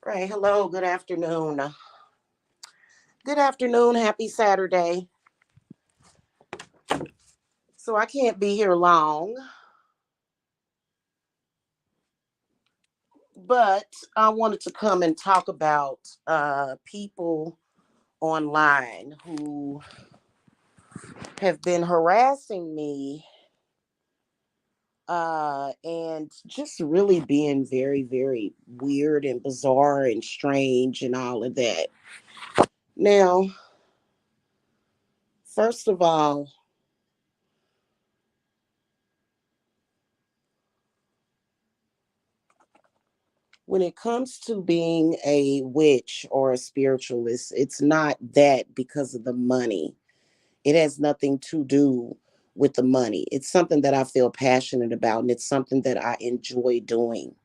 Right. Hello. Good afternoon. Good afternoon. Happy Saturday. So I can't be here long, but I wanted to come and talk about people online who have been harassing me and just really being very, very weird and bizarre and strange and all of that. Now, first of all, when it comes to being a witch or a spiritualist, it's not that because of the money. It has nothing to do with the money. It's something that I feel passionate about and it's something that I enjoy doing.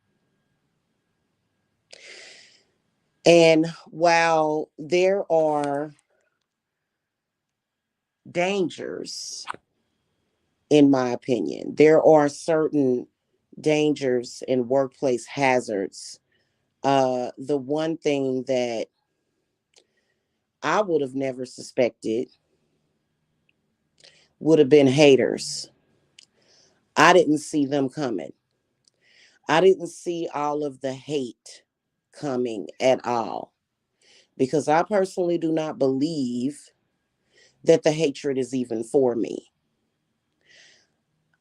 And while there are dangers, in my opinion, there are certain dangers and workplace hazards. The one thing that I would have never suspected would have been haters. I didn't see them coming. I didn't see all of the hate coming at all because I personally do not believe that the hatred is even for me.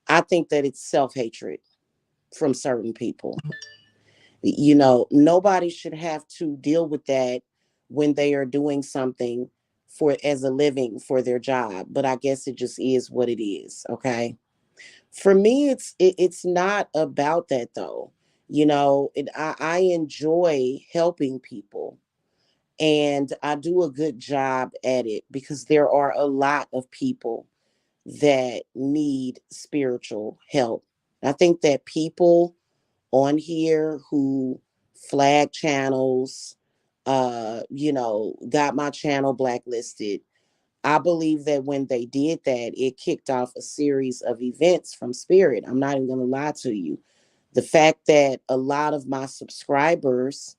I think that it's self hatred from certain people. Nobody should have to deal with that when they are doing something for as a living for their job, but I guess it just is what it is, okay? For me, it's not about that though. I enjoy helping people, and I do a good job at it because there are a lot of people that need spiritual help. I think that people on here who flag channels, got my channel blacklisted. I believe that when they did that, it kicked off a series of events from Spirit. I'm not even going to lie to you. The fact that a lot of my subscribers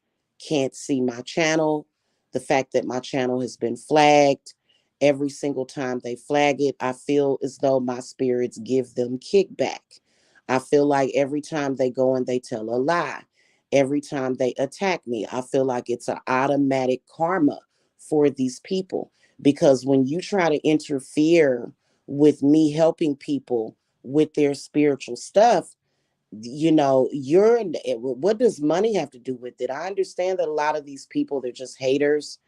can't see my channel, the fact that my channel has been flagged, every single time they flag it, I feel as though my spirits give them kickback. I feel like every time they go and they tell a lie, every time they attack me, I feel like it's an automatic karma for these people. Because when you try to interfere with me helping people with their spiritual stuff, what does money have to do with it? I understand that a lot of these people, they're just haters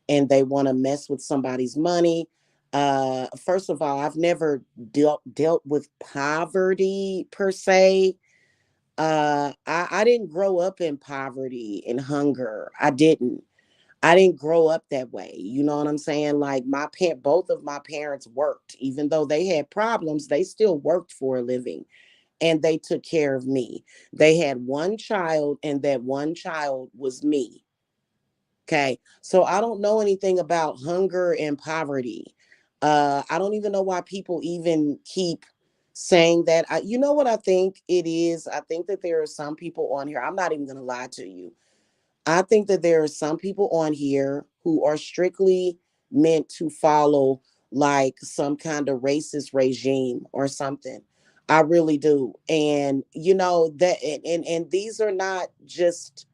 and they want to mess with somebody's money. First of all, I've never dealt with poverty per se. I didn't grow up in poverty and hunger. I didn't grow up that way. You know what I'm saying? Like both of my parents worked, even though they had problems, they still worked for a living and they took care of me. They had one child and that one child was me. Okay. So I don't know anything about hunger and poverty. I don't even know why people even keep saying that. You know what I think it is? I think that there are some people on here. I'm not even going to lie to you. I think that there are some people on here who are strictly meant to follow like some kind of racist regime or something. I really do. And and these are not just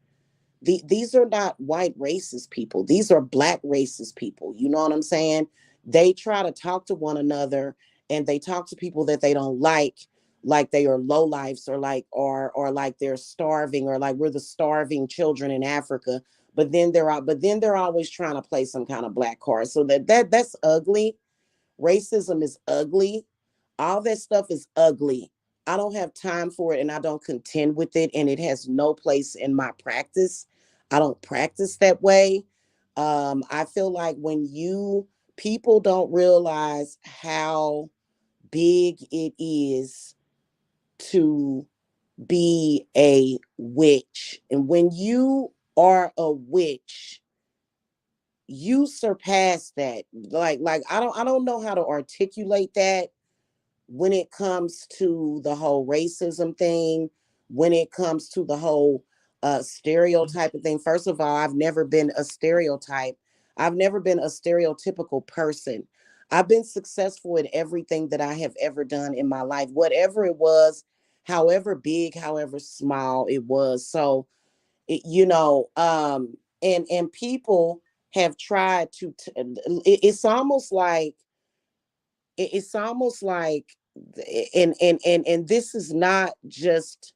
these are not white racist people. These are black racist people. You know what I'm saying? They try to talk to one another and they talk to people that they don't like they are low lives or or like they're starving or like we're the starving children in Africa. But then they're always trying to play some kind of black card. So that's ugly. Racism is ugly. All that stuff is ugly. I don't have time for it and I don't contend with it and it has no place in my practice. I don't practice that way. I feel like when you people don't realize how big it is to be a witch. And when you are a witch, you surpass that. Like I don't know how to articulate that when it comes to the whole racism thing, when it comes to the whole stereotype thing. First of all, I've never been a stereotype. I've never been a stereotypical person. I've been successful in everything that I have ever done in my life, whatever it was, however big, however small it was. So, you know, and people have tried to. It's almost like it's almost like, and this is not just,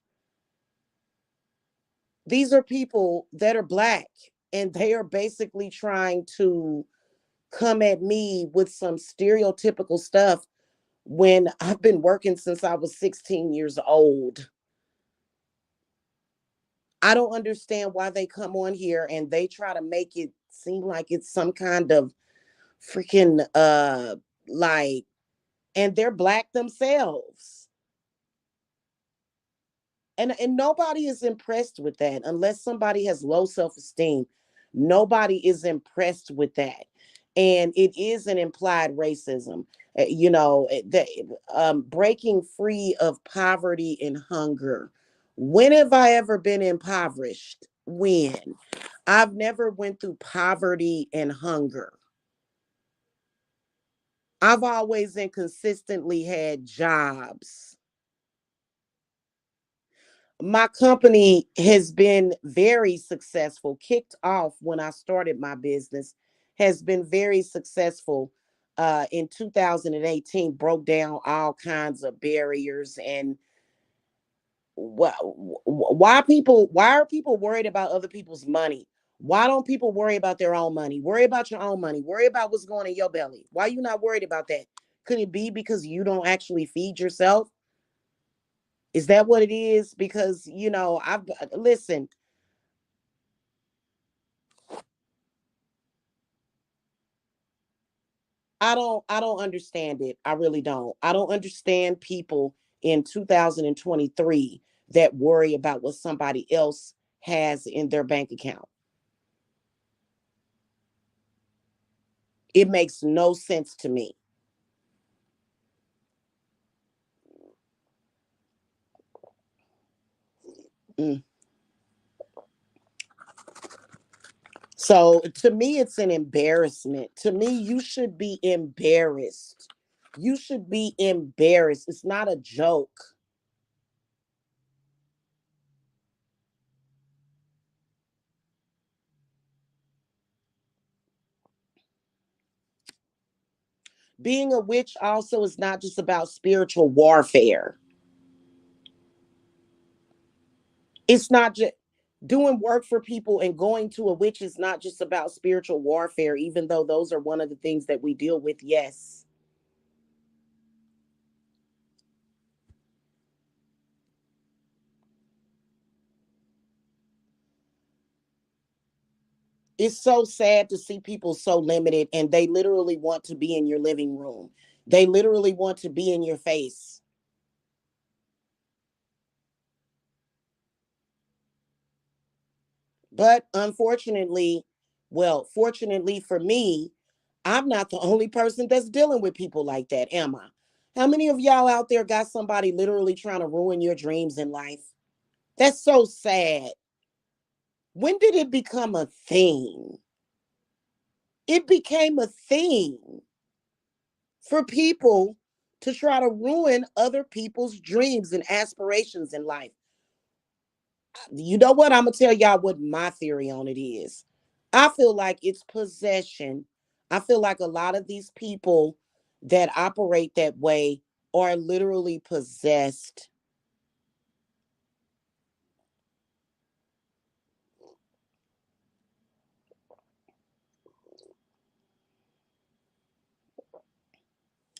these are people that are black, and they are basically trying to come at me with some stereotypical stuff when I've been working since I was 16 years old. I don't understand why they come on here and they try to make it seem like it's some kind of freaking like, and they're black themselves. And nobody is impressed with that unless somebody has low self-esteem. Nobody is impressed with that, and it is an implied racism. Breaking free of poverty and hunger. When have I ever been impoverished? When? I've never went through poverty and hunger. I've always and consistently had jobs. My company has been very successful, kicked off when I started my business, has been very successful. In 2018, broke down all kinds of barriers. And why are people worried about other people's money? Why don't people worry about their own money? Worry about your own money. Worry about what's going in your belly. Why are you not worried about that? Could it be because you don't actually feed yourself? Is that what it is? Because I've listen. I don't understand it. I really don't. I don't understand people in 2023 that worry about what somebody else has in their bank account. It makes no sense to me. Mm. So to me, it's an embarrassment. To me, you should be embarrassed. You should be embarrassed. It's not a joke. Being a witch also is not just about spiritual warfare. It's not just doing work for people, and going to a witch is not just about spiritual warfare, even though those are one of the things that we deal with. Yes. It's so sad to see people so limited, and they literally want to be in your living room. They literally want to be in your face. But unfortunately, well, fortunately for me, I'm not the only person that's dealing with people like that, am I? How many of y'all out there got somebody literally trying to ruin your dreams in life? That's so sad. When did it become a thing? It became a thing for people to try to ruin other people's dreams and aspirations in life. You know what? I'm going to tell y'all what my theory on it is. I feel like it's possession. I feel like a lot of these people that operate that way are literally possessed.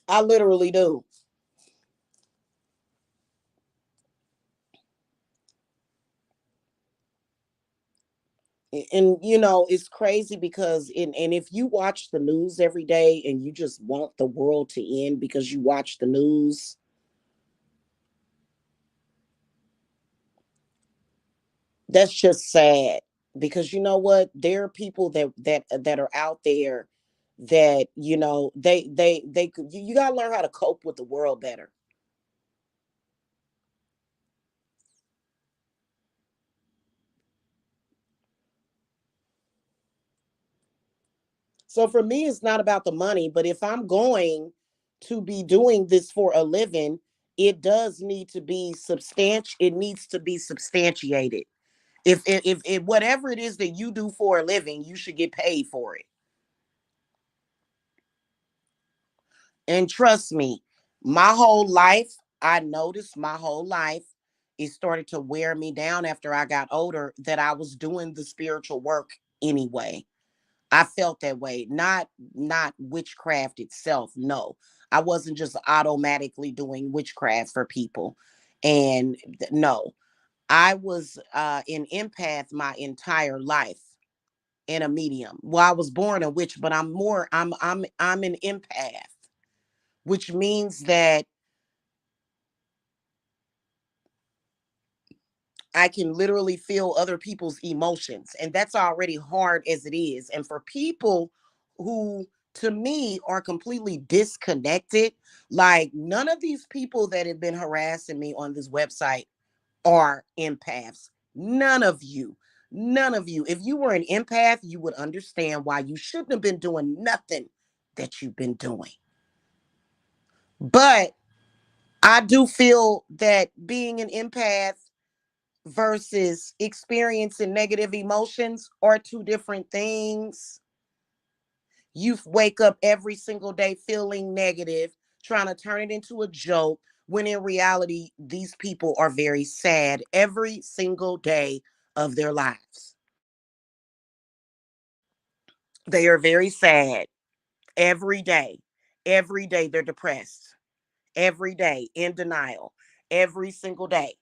I literally do. And it's crazy because and if you watch the news every day and you just want the world to end because you watch the news, that's just sad. Because you know what, there are people that are out there that you got to learn how to cope with the world better. So for me, it's not about the money, but if I'm going to be doing this for a living, it does need to be it needs to be substantiated. If whatever it is that you do for a living, you should get paid for it. And trust me, my whole life, I noticed my whole life, it started to wear me down after I got older that I was doing the spiritual work anyway. I felt that way. Not witchcraft itself. No. I wasn't just automatically doing witchcraft for people. And no. I was an empath my entire life and a medium. Well, I was born a witch, but I'm an empath, which means that I can literally feel other people's emotions. And that's already hard as it is. And for people who, to me, are completely disconnected, like none of these people that have been harassing me on this website are empaths. None of you. None of you. If you were an empath, you would understand why you shouldn't have been doing nothing that you've been doing. But I do feel that being an empath versus experiencing negative emotions are two different things. You wake up every single day feeling negative, trying to turn it into a joke, when in reality, these people are very sad every single day of their lives. They are very sad every day. Every day they're depressed. Every day in denial. Every single day,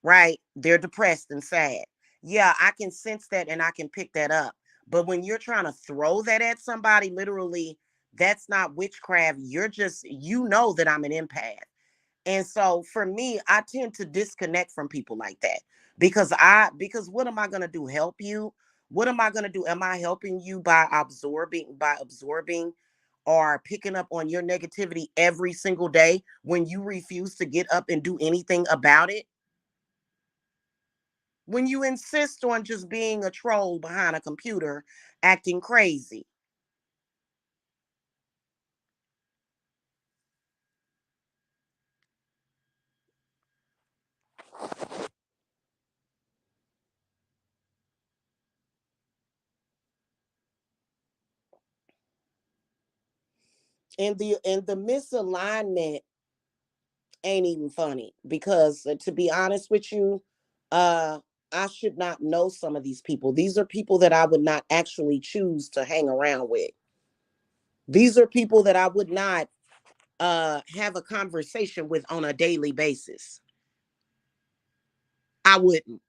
right? They're depressed and sad. Yeah, I can sense that and I can pick that up. But when you're trying to throw that at somebody, literally, that's not witchcraft. You're just, you know that I'm an empath. And so for me, I tend to disconnect from people like that because what am I going to do? Help you? What am I going to do? Am I helping you by absorbing or picking up on your negativity every single day when you refuse to get up and do anything about it? When you insist on just being a troll behind a computer acting crazy. And the misalignment ain't even funny because to be honest with you, uh I should not know some of these people. These are people that I would not actually choose to hang around with. These are people that I would not have a conversation with on a daily basis. I wouldn't.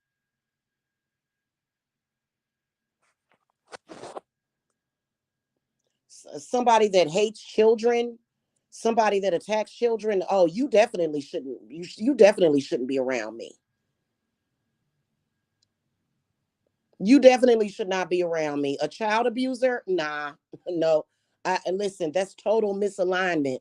Somebody that hates children, somebody that attacks children, oh, you definitely shouldn't be around me. You definitely should not be around me. A child abuser? Nah, no. And listen, that's total misalignment.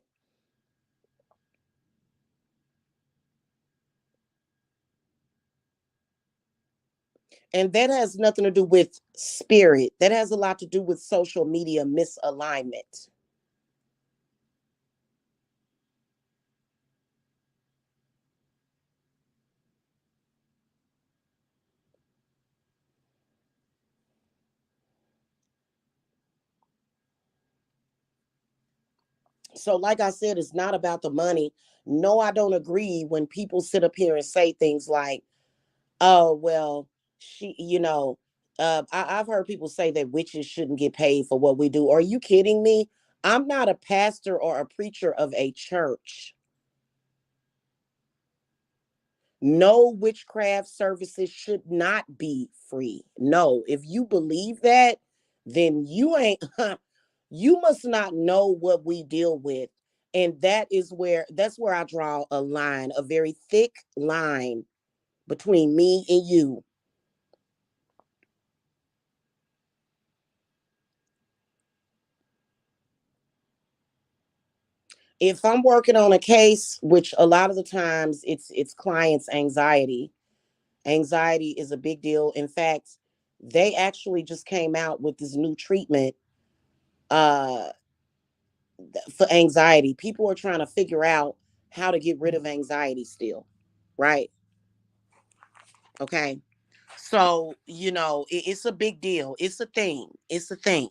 And that has nothing to do with spirit. That has a lot to do with social media misalignment. So, like I said, it's not about the money. No, I don't agree when people sit up here and say things like, oh, well, I've heard people say that witches shouldn't get paid for what we do. Are you kidding me? I'm not a pastor or a preacher of a church. No, witchcraft services should not be free. No, if you believe that, then you ain't, you must not know what we deal with. And that's where I draw a line, a very thick line between me and you. If I'm working on a case, which a lot of the times it's clients' anxiety. Anxiety is a big deal. In fact, they actually just came out with this new treatment uh for anxiety. People are trying to figure out how to get rid of anxiety still, right? Okay. So, it's a big deal. It's a thing. It's a thing.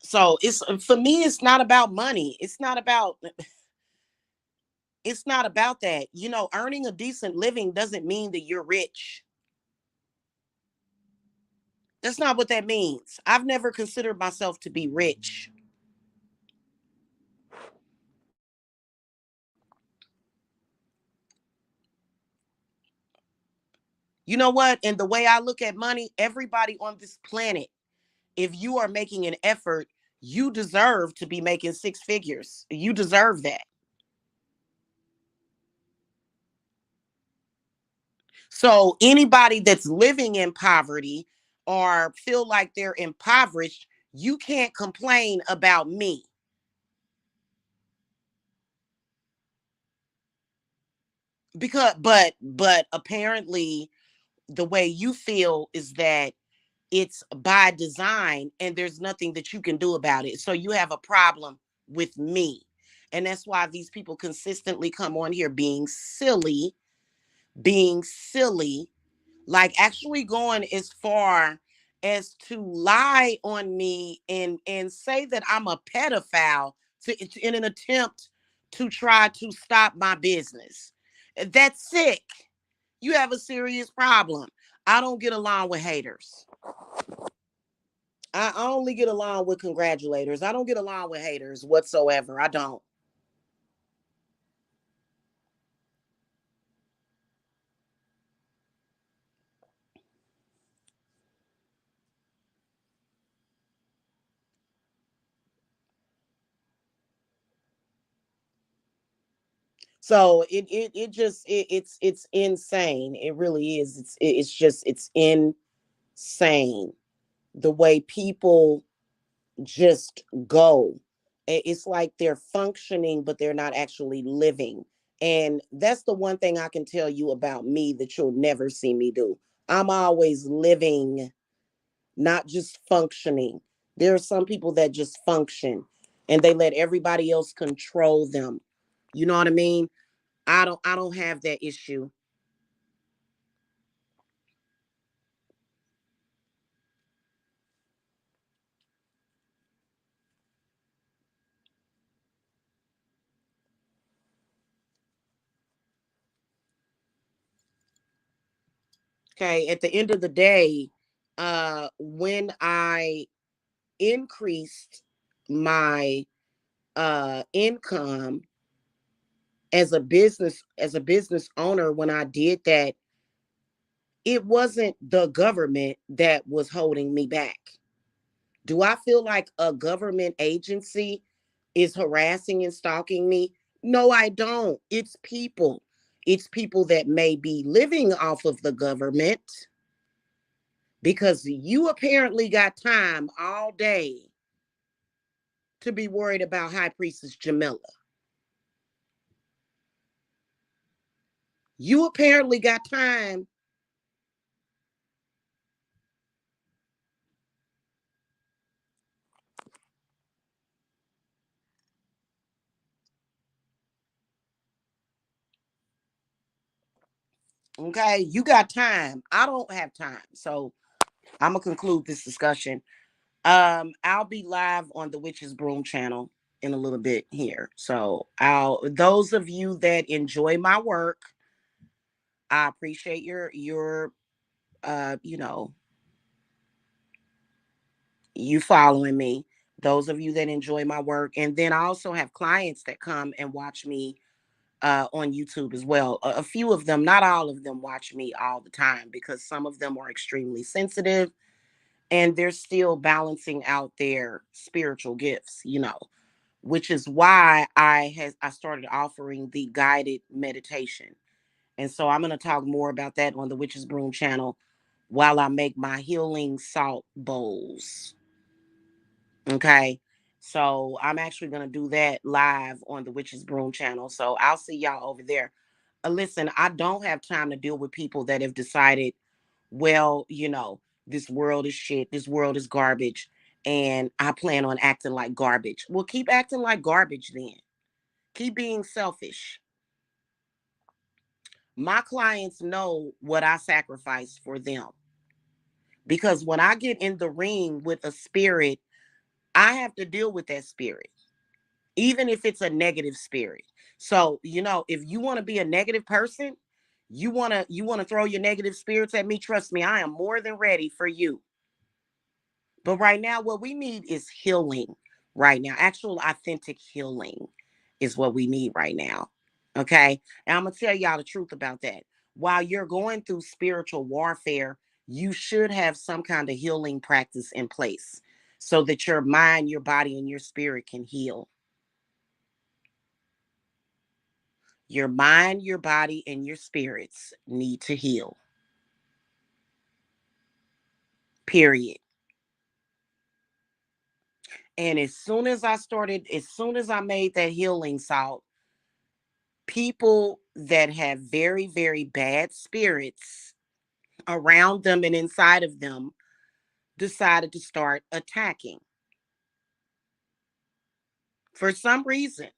So, it's for me it's not about money. It's not about that. Earning a decent living doesn't mean that you're rich. That's not what that means. I've never considered myself to be rich. You know what? And the way I look at money, everybody on this planet, if you are making an effort, you deserve to be making six figures. You deserve that. So anybody that's living in poverty or feel like they're impoverished, you can't complain about me. But apparently the way you feel is that it's by design and there's nothing that you can do about it. So you have a problem with me. And that's why these people consistently come on here being silly, like actually going as far as to lie on me and say that I'm a pedophile in an attempt to try to stop my business. That's sick. You have a serious problem. I don't get along with haters. I only get along with congratulators. I don't get along with haters whatsoever. I don't. So it's insane. It really is. It's insane the way people just go. It's like they're functioning, but they're not actually living. And that's the one thing I can tell you about me that you'll never see me do. I'm always living, not just functioning. There are some people that just function and they let everybody else control them. You know what I mean? I don't have that issue. Okay, at the end of the day, when I increased my income as a business owner, when I did that, it wasn't the government that was holding me back. Do I feel like a government agency is harassing and stalking me? No, I don't. It's people that may be living off of the government because you apparently got time all day to be worried about High Priestess Jamila. You apparently got time. Okay, you got time. I don't have time. So I'm gonna conclude this discussion. I'll be live on the Witch's Broom channel in a little bit here. So I'll those of you that enjoy my work, I appreciate your you know, you following me. Those of you that enjoy my work. And then I also have clients that come and watch me on YouTube as well. A few of them, not all of them, watch me all the time because some of them are extremely sensitive and they're still balancing out their spiritual gifts, which is why I started offering the guided meditation. And so I'm going to talk more about that on the Witch's Broom channel while I make my healing salt bowls. Okay. So I'm actually going to do that live on the Witch's Broom channel. So I'll see y'all over there. Listen, I don't have time to deal with people that have decided, well, this world is shit, this world is garbage, and I plan on acting like garbage. Well, keep acting like garbage then. Keep being selfish. My clients know what I sacrifice for them, because when I get in the ring with a spirit, I have to deal with that spirit, even if it's a negative spirit. So, if you want to be a negative person, you want to throw your negative spirits at me, trust me, I am more than ready for you. But right now, what we need is healing right now. Actual authentic healing is what we need right now. Okay. And I'm going to tell y'all the truth about that. While you're going through spiritual warfare, you should have some kind of healing practice in place so that your mind, your body, and your spirit can heal. Your mind, your body, and your spirits need to heal. Period. And as soon as I made that healing salt, people that have very, very bad spirits around them and inside of them decided to start attacking for some reason.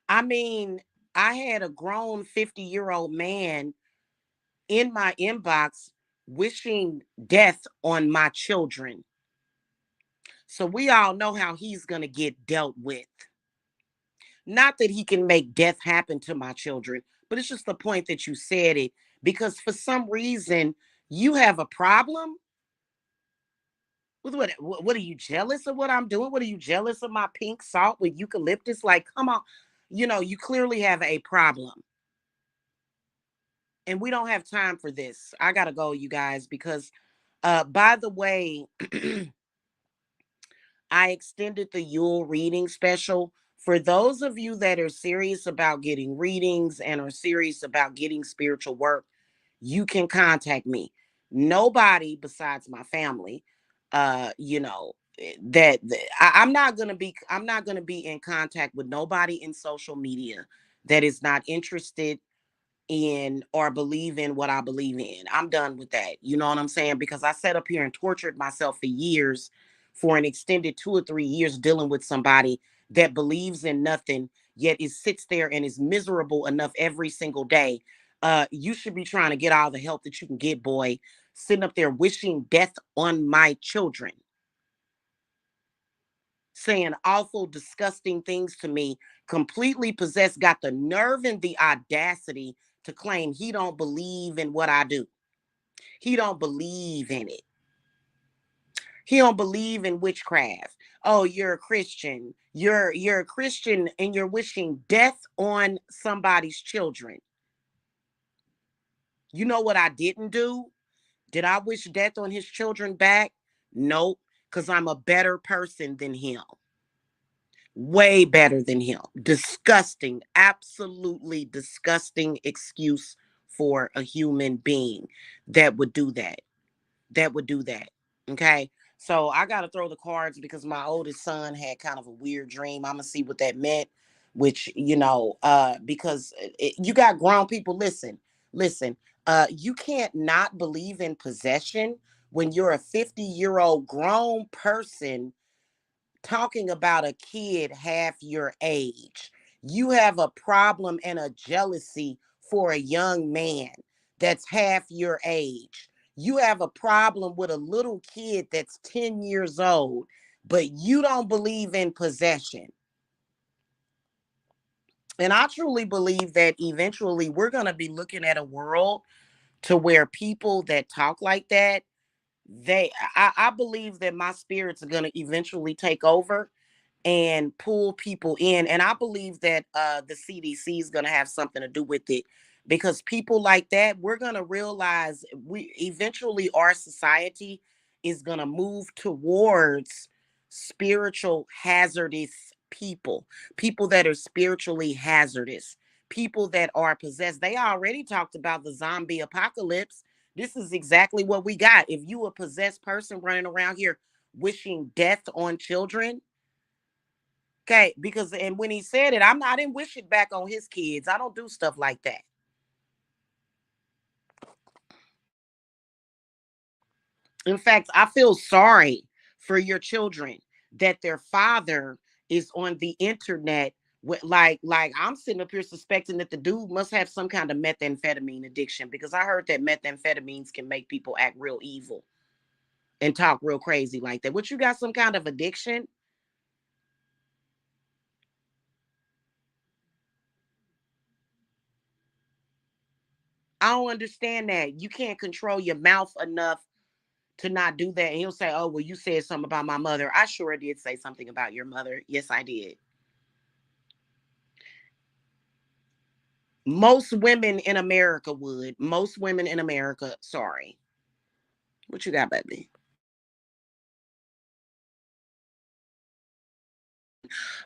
I mean, I had a grown 50-year-old man in my inbox wishing death on my children. So we all know how he's going to get dealt with. Not that he can make death happen to my children, but it's just the point that you said it, because for some reason you have a problem with what are you jealous of what I'm doing? What are you jealous of my pink salt with eucalyptus? Like, come on. You clearly have a problem. And we don't have time for this. I got to go, you guys, because by the way, I extended the Yule reading special. For those of you that are serious about getting readings and are serious about getting spiritual work, you can contact me. Nobody besides my family, I'm not gonna be in contact with nobody in social media that is not interested in or believe in what I believe in. I'm done with that. You know what I'm saying? Because I sat up here and tortured myself for years, for an extended 2 or 3 years, dealing with somebody that believes in nothing, yet it sits there and is miserable enough every single day. You should be trying to get all the help that you can get, boy. Sitting up there wishing death on my children, saying awful, disgusting things to me, completely possessed, got the nerve and the audacity to claim he don't believe in what I do. He don't believe in it. He don't believe in witchcraft. Oh, you're a Christian. You're a Christian and you're wishing death on somebody's children. You know what I didn't do? Did I wish death on his children back? Nope, because I'm a better person than him. Way better than him. Disgusting, absolutely disgusting excuse for a human being that would do that. That would do that. Okay. So I got to throw the cards because my oldest son had kind of a weird dream. I'm going to see what that meant, which, because you got grown people. Listen, you can't not believe in possession when you're a 50-year-old grown person talking about a kid half your age. You have a problem and a jealousy for a young man that's half your age. You have a problem with a little kid that's 10 years old, but you don't believe in possession. And I truly believe that eventually we're going to be looking at a world to where people that talk like that, I believe that my spirits are going to eventually take over and pull people in. And I believe that the CDC is going to have something to do with it, because people like that, we're going to realize we eventually our society is going to move towards spiritual hazardous people, people that are spiritually hazardous, people that are possessed. They already talked about the zombie apocalypse. This is exactly what we got. If you a possessed person running around here wishing death on children, okay, because and when he said it, I didn't wish it back on his kids. I don't do stuff like that. In fact, I feel sorry for your children that their father is on the internet with like I'm sitting up here suspecting that the dude must have some kind of methamphetamine addiction, because I heard that methamphetamines can make people act real evil and talk real crazy like that. What, you got some kind of addiction? I don't understand that. You can't control your mouth enough to not do that. And he'll say, "Oh, well, you said something about my mother." I sure did say something about your mother. Yes, I did. Most women in America would. Most women in America, sorry. What you got, baby?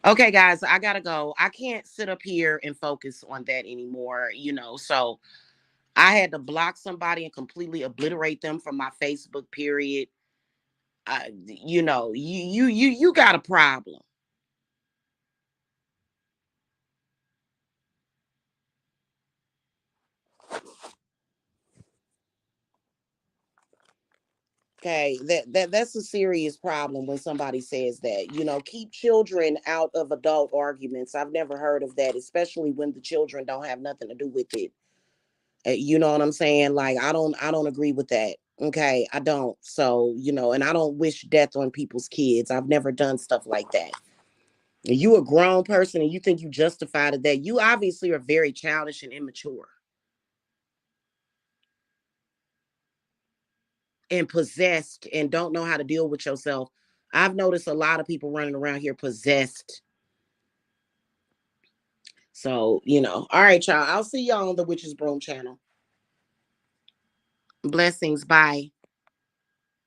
Okay, guys, I gotta go. I can't sit up here and focus on that anymore, So I had to block somebody and completely obliterate them from my Facebook, period. You got a problem. Okay, that's a serious problem when somebody says that. Keep children out of adult arguments. I've never heard of that, especially when the children don't have nothing to do with it. You know what I'm saying? Like, I don't agree with that. Okay, I don't. So, and I don't wish death on people's kids. I've never done stuff like that. You a grown person and you think you justified of that. You obviously are very childish and immature and possessed and don't know how to deal with yourself. I've noticed a lot of people running around here possessed. So, all right, y'all. I'll see y'all on the Witches Broom channel. Blessings. Bye.